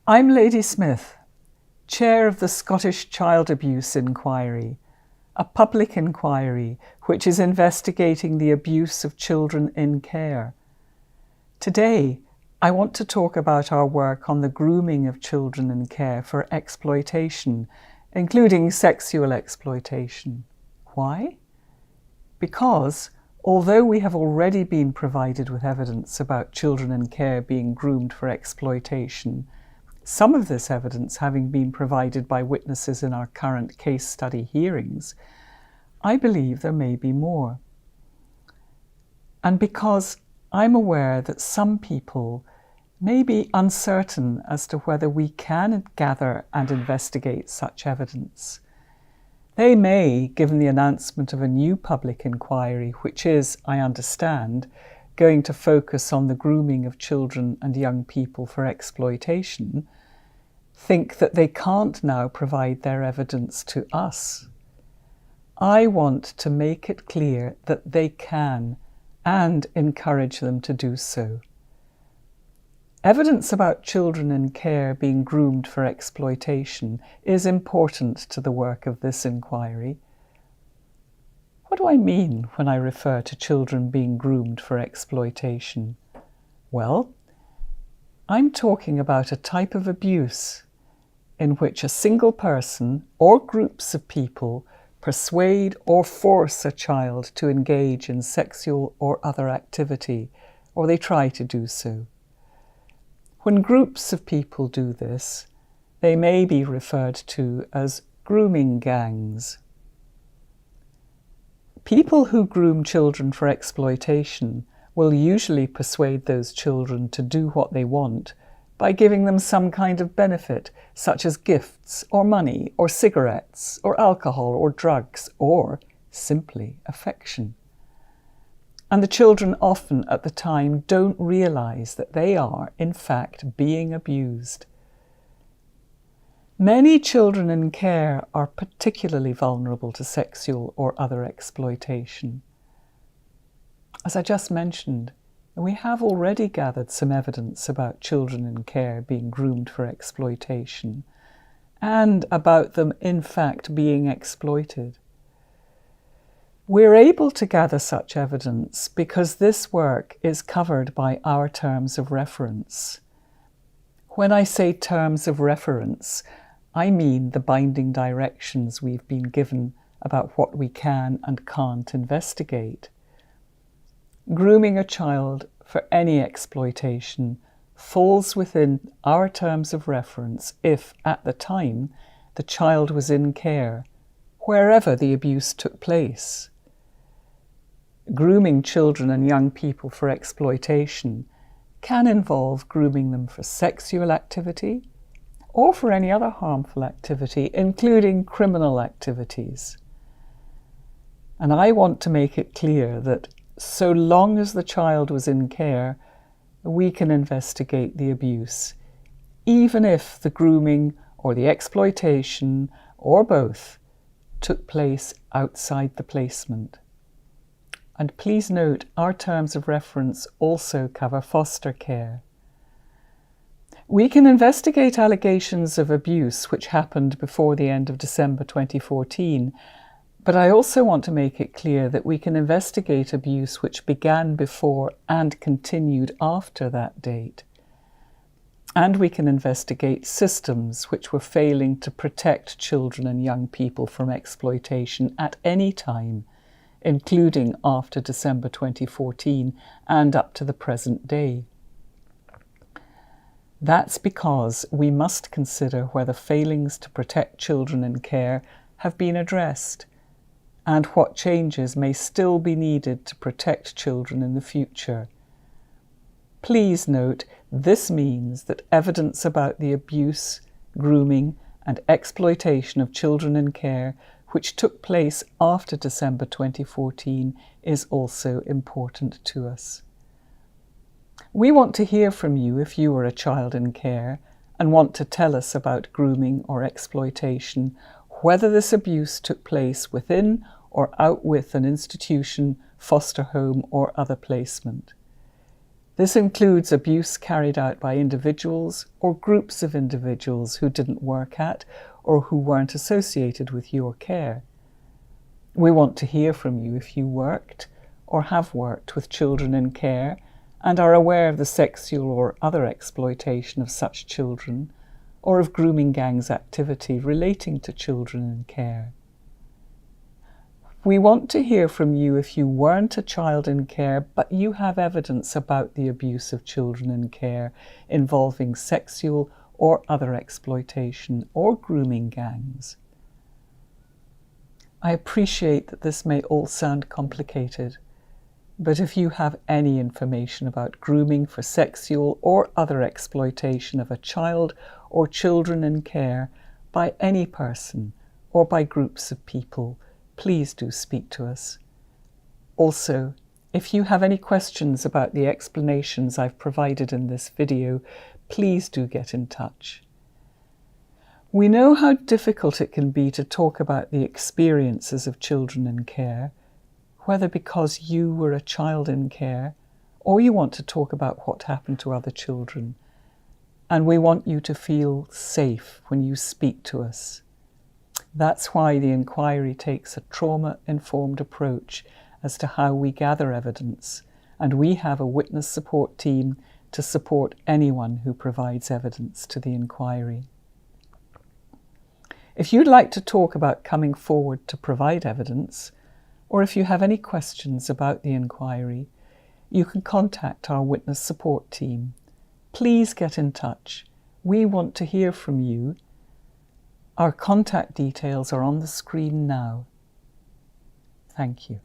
I'm Lady Smith, Chair of the Scottish Child Abuse Inquiry, a public inquiry which is investigating the abuse of children in care. Today, I want to talk about our work on the grooming of children in care for exploitation, including sexual exploitation. Why? Because, although we have already been provided with evidence about children in care being groomed for exploitation, some of this evidence having been provided by witnesses in our current case study hearings, I believe there may be more. And because I'm aware that some people may be uncertain as to whether we can gather and investigate such evidence, they may, given the announcement of a new public inquiry, which is, I understand, going to focus on the grooming of children and young people for exploitation, think that they can't now provide their evidence to us. I want to make it clear that they can and encourage them to do so. Evidence about children in care being groomed for exploitation is important to the work of this inquiry. What do I mean when I refer to children being groomed for exploitation? Well, I'm talking about a type of abuse in which a single person or groups of people persuade or force a child to engage in sexual or other activity, or they try to do so. When groups of people do this, they may be referred to as grooming gangs. People who groom children for exploitation will usually persuade those children to do what they want by giving them some kind of benefit, such as gifts or money or cigarettes or alcohol or drugs or simply affection. And the children often at the time don't realise that they are, in fact, being abused. Many children in care are particularly vulnerable to sexual or other exploitation. As I just mentioned, we have already gathered some evidence about children in care being groomed for exploitation and about them, in fact, being exploited. We're able to gather such evidence because this work is covered by our terms of reference. When I say terms of reference, I mean the binding directions we've been given about what we can and can't investigate. Grooming a child for any exploitation falls within our terms of reference if, at the time, the child was in care, wherever the abuse took place. Grooming children and young people for exploitation can involve grooming them for sexual activity or for any other harmful activity, including criminal activities. And I want to make it clear that so long as the child was in care, we can investigate the abuse, even if the grooming or the exploitation, or both, took place outside the placement. And please note, our terms of reference also cover foster care. We can investigate allegations of abuse which happened before the end of December 2014, but I also want to make it clear that we can investigate abuse which began before and continued after that date. And we can investigate systems which were failing to protect children and young people from exploitation at any time, including after December 2014 and up to the present day. That's because we must consider whether failings to protect children in care have been addressed, and what changes may still be needed to protect children in the future. Please note, this means that evidence about the abuse, grooming, and exploitation of children in care which took place after December 2014 is also important to us. We want to hear from you if you are a child in care and want to tell us about grooming or exploitation, whether this abuse took place within or out with an institution, foster home, or other placement. This includes abuse carried out by individuals or groups of individuals who didn't work at or who weren't associated with your care. We want to hear from you if you worked or have worked with children in care and are aware of the sexual or other exploitation of such children, or of grooming gangs activity relating to children in care. We want to hear from you if you weren't a child in care, but you have evidence about the abuse of children in care involving sexual or other exploitation or grooming gangs. I appreciate that this may all sound complicated, but if you have any information about grooming for sexual or other exploitation of a child or children in care by any person or by groups of people, please do speak to us. Also, if you have any questions about the explanations I've provided in this video, please do get in touch. We know how difficult it can be to talk about the experiences of children in care, whether because you were a child in care or you want to talk about what happened to other children, and we want you to feel safe when you speak to us. That's why the inquiry takes a trauma-informed approach as to how we gather evidence, and we have a witness support team to support anyone who provides evidence to the inquiry. If you'd like to talk about coming forward to provide evidence, or if you have any questions about the inquiry, you can contact our witness support team. Please get in touch. We want to hear from you. Our contact details are on the screen now. Thank you.